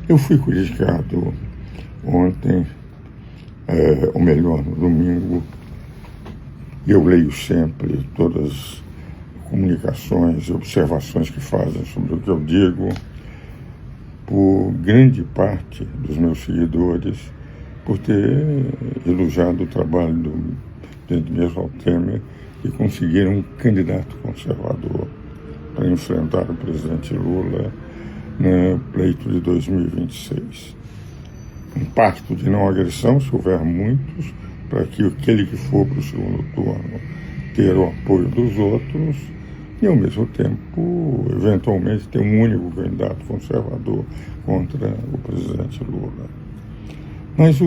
Eu fui criticado ontem, ou melhor, no domingo, e eu leio sempre todas as comunicações e observações que fazem sobre o que eu digo, por grande parte dos meus seguidores, por ter elogiado o trabalho do presidente Michel Temer e conseguir um candidato conservador para enfrentar o presidente Lula no pleito de 2026. Um pacto de não agressão, se houver muitos, para que aquele que for para o segundo turno ter o apoio dos outros e, ao mesmo tempo, eventualmente, ter um único candidato conservador contra o presidente Lula. Mas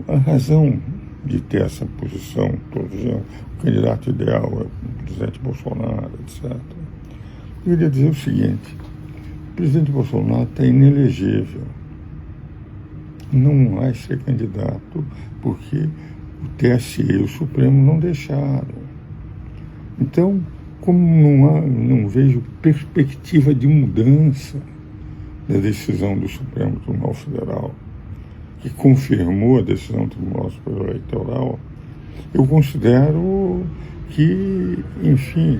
a razão de ter essa posição, todos dizem, o candidato ideal é o presidente Bolsonaro, etc. Eu queria dizer o seguinte: o presidente Bolsonaro está inelegível. Não vai ser candidato porque o TSE e o Supremo não deixaram. Então, como não vejo perspectiva de mudança da decisão do Supremo Tribunal Federal, que confirmou a decisão do Tribunal Superior Eleitoral, eu considero que, enfim,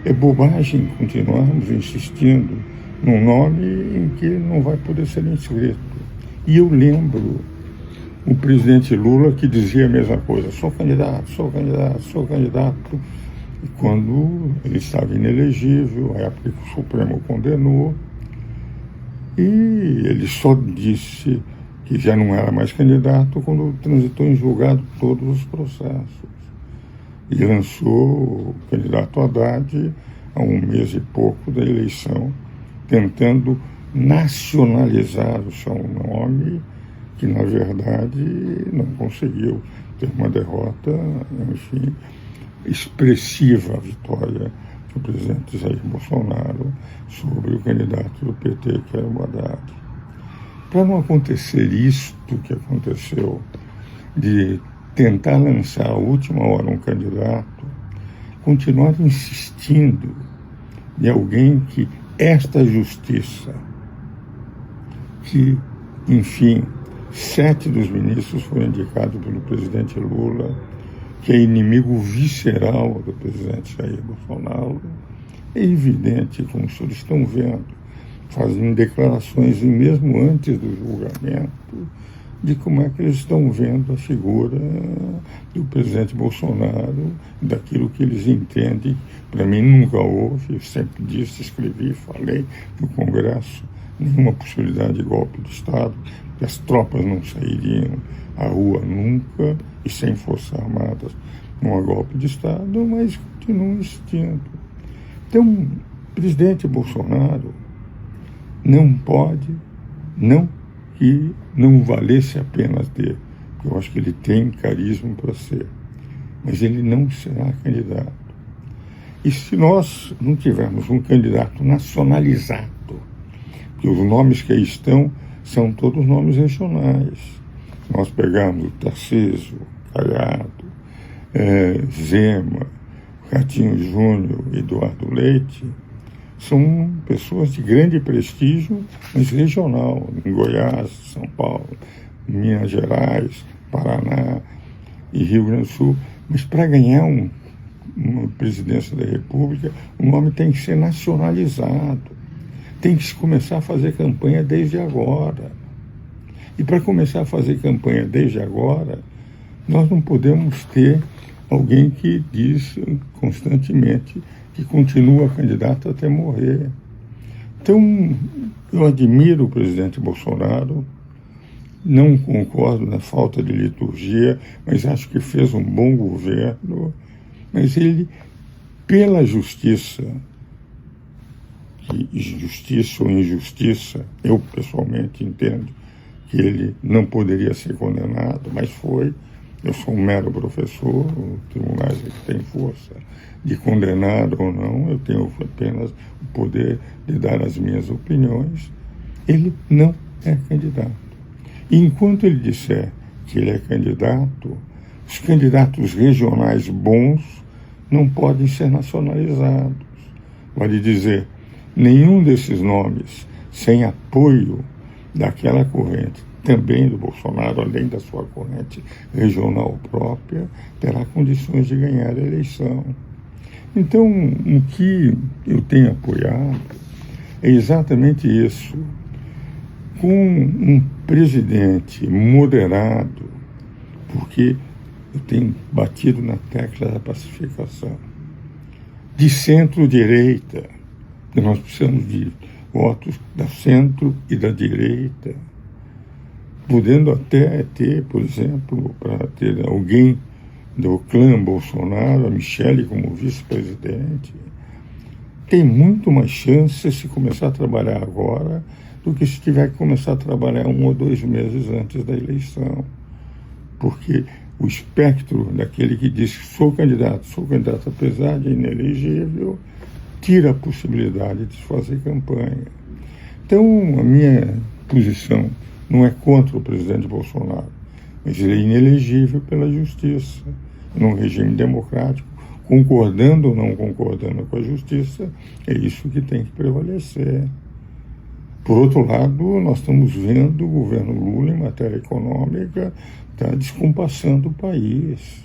é bobagem continuarmos insistindo num nome em que não vai poder ser inscrito. E eu lembro o presidente Lula que dizia a mesma coisa: sou candidato, sou candidato, sou candidato. E quando ele estava inelegível, a época que o Supremo condenou, e ele só disse que já não era mais candidato quando transitou em julgado todos os processos. E lançou o candidato Haddad há um mês e pouco da eleição, tentando nacionalizar o seu nome, que na verdade não conseguiu. Ter uma derrota, enfim, expressiva a vitória do presidente Jair Bolsonaro sobre o candidato do PT, que era o Haddad. Para não acontecer isto que aconteceu, de tentar lançar à última hora um candidato, continuar insistindo em alguém que esta justiça, que, enfim, 7 dos ministros foram indicados pelo presidente Lula, que é inimigo visceral do presidente Jair Bolsonaro, é evidente, como os senhores estão vendo, fazendo declarações, mesmo antes do julgamento, de como é que eles estão vendo a figura do presidente Bolsonaro, daquilo que eles entendem. Para mim nunca houve, eu sempre disse, escrevi, falei no Congresso, nenhuma possibilidade de golpe de Estado, que as tropas não sairiam à rua nunca e sem forças armadas, não há golpe de Estado, mas continuam existindo. Então, o presidente Bolsonaro não pode, não que não valesse a pena ter, porque eu acho que ele tem carisma para ser, mas ele não será candidato. E se nós não tivermos um candidato nacionalizado, porque os nomes que aí estão são todos nomes regionais, nós pegamos o Tarcísio, Caiado, Zema, Ratinho Júnior, Eduardo Leite, são pessoas de grande prestígio, mas regional, em Goiás, São Paulo, Minas Gerais, Paraná e Rio Grande do Sul. Mas para ganhar uma presidência da República, o nome tem que ser nacionalizado. Tem que se começar a fazer campanha desde agora. E para começar a fazer campanha desde agora, nós não podemos ter alguém que diz constantemente que continua candidato até morrer. Então, eu admiro o presidente Bolsonaro, não concordo na falta de liturgia, mas acho que fez um bom governo, mas ele, pela justiça, que justiça ou injustiça, eu pessoalmente entendo que ele não poderia ser condenado, mas foi. Eu sou um mero professor, o tribunal é que tem força de condenar ou não, eu tenho apenas o poder de dar as minhas opiniões. Ele não é candidato. E enquanto ele disser que ele é candidato, os candidatos regionais bons não podem ser nacionalizados. Vale dizer, nenhum desses nomes, sem apoio daquela corrente, também do Bolsonaro, além da sua corrente regional própria, terá condições de ganhar a eleição. Então, o que eu tenho apoiado é exatamente isso. Com um presidente moderado, porque eu tenho batido na tecla da pacificação, de centro-direita, nós precisamos de votos da centro e da direita, podendo até ter, por exemplo, para ter alguém do clã Bolsonaro, a Michele como vice-presidente, tem muito mais chance se começar a trabalhar agora do que se tiver que começar a trabalhar 1 ou 2 meses antes da eleição. Porque o espectro daquele que diz que sou candidato apesar de inelegível, tira a possibilidade de fazer campanha. Então, a minha posição não é contra o presidente Bolsonaro, mas ele é inelegível pela justiça. Num regime democrático, concordando ou não concordando com a justiça, é isso que tem que prevalecer. Por outro lado, nós estamos vendo o governo Lula, em matéria econômica, está descompassando o país.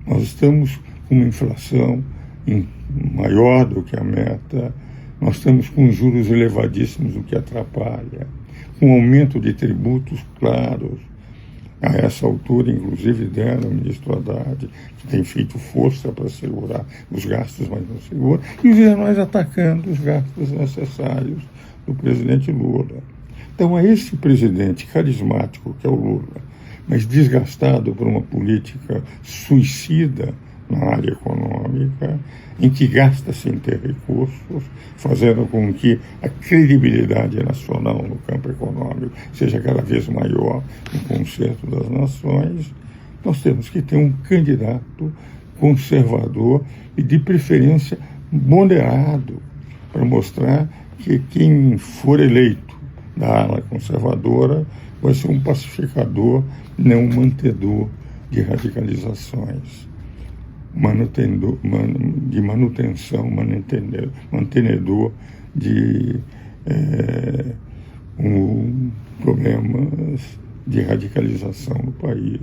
Nós estamos com uma inflação maior do que a meta, nós estamos com juros elevadíssimos, o que atrapalha, com aumento de tributos claros. A essa altura, inclusive, deram o ministro Haddad, que tem feito força para segurar os gastos, mas não segura, e os jornais atacando os gastos necessários do presidente Lula. Então, é esse presidente carismático que é o Lula, mas desgastado por uma política suicida na área econômica, em que gasta sem ter recursos, fazendo com que a credibilidade nacional no campo econômico seja cada vez maior no concerto das nações, nós temos que ter um candidato conservador e, de preferência, moderado, para mostrar que quem for eleito da ala conservadora vai ser um pacificador, não um mantedor de radicalizações, de manutenção, mantenedor de problemas de radicalização no país.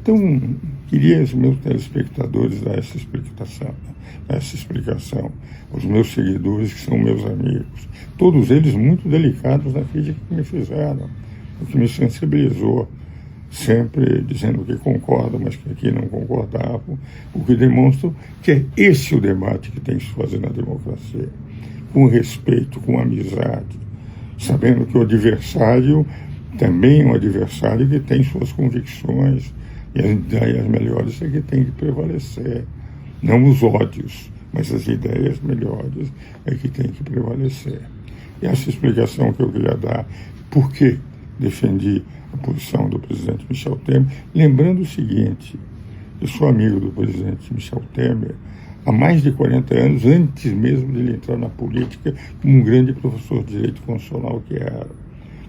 Então, queria aos meus telespectadores dar essa explicação, aos meus seguidores, que são meus amigos, todos eles muito delicados na crítica que me fizeram, o que me sensibilizou, sempre dizendo que concordam, mas que aqui não concordavam, o que demonstra que é esse o debate que tem que se fazer na democracia, com respeito, com amizade, sabendo que o adversário também é um adversário que tem suas convicções, e as ideias melhores é que tem que prevalecer, não os ódios, mas as ideias melhores é que tem que prevalecer. E essa explicação que eu queria dar, por que defendi a posição do presidente Michel Temer, lembrando o seguinte: eu sou amigo do presidente Michel Temer há mais de 40 anos, antes mesmo de ele entrar na política, como um grande professor de direito constitucional que era,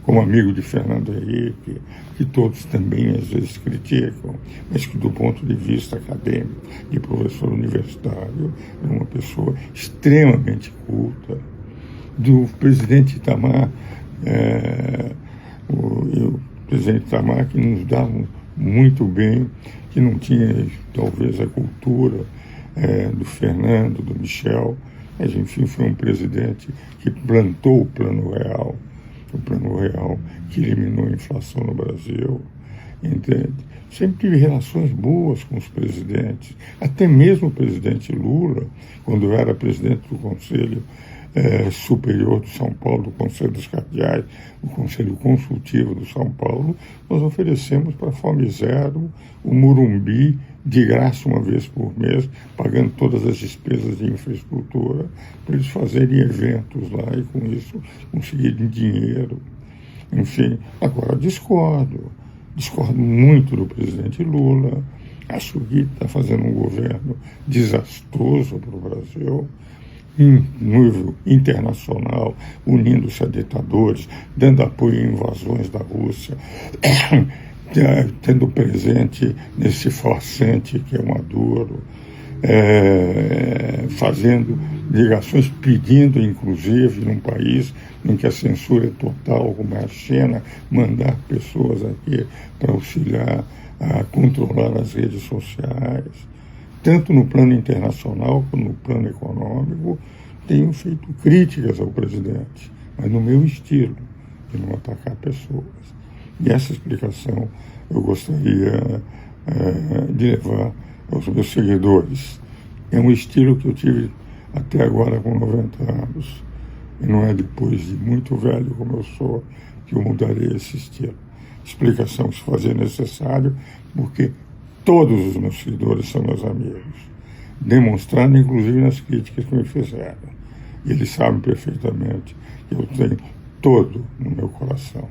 como amigo de Fernando Henrique, que todos também às vezes criticam, mas que do ponto de vista acadêmico, de professor universitário, é uma pessoa extremamente culta. Do presidente Itamar, o presidente Itamar, que nos dava muito bem, que não tinha talvez a cultura do Fernando, do Michel, mas enfim foi um presidente que plantou o Plano Real que eliminou a inflação no Brasil, entende? Sempre tive relações boas com os presidentes, até mesmo o presidente Lula, quando eu era presidente do Conselho Superior do São Paulo, do Conselho dos Cardeais, o Conselho Consultivo do São Paulo, nós oferecemos para a Fome Zero o Morumbi de graça uma vez por mês, pagando todas as despesas de infraestrutura, para eles fazerem eventos lá e com isso conseguirem dinheiro. Enfim, agora discordo muito do presidente Lula, acho que está fazendo um governo desastroso para o Brasil, em nível internacional, unindo-se a ditadores, dando apoio a invasões da Rússia, tendo presente nesse farsante que é Maduro, fazendo ligações, pedindo, inclusive, num país em que a censura é total, como é a China, mandar pessoas aqui para auxiliar a controlar as redes sociais. Tanto no plano internacional como no plano econômico, tenho feito críticas ao presidente, mas no meu estilo, de não atacar pessoas. E essa explicação eu gostaria de levar aos meus seguidores. É um estilo que eu tive até agora com 90 anos. E não é depois de muito velho como eu sou que eu mudarei esse estilo. Explicação se fazer necessário, porque todos os meus seguidores são meus amigos, demonstrando inclusive nas críticas que me fizeram. E eles sabem perfeitamente que eu tenho todo no meu coração.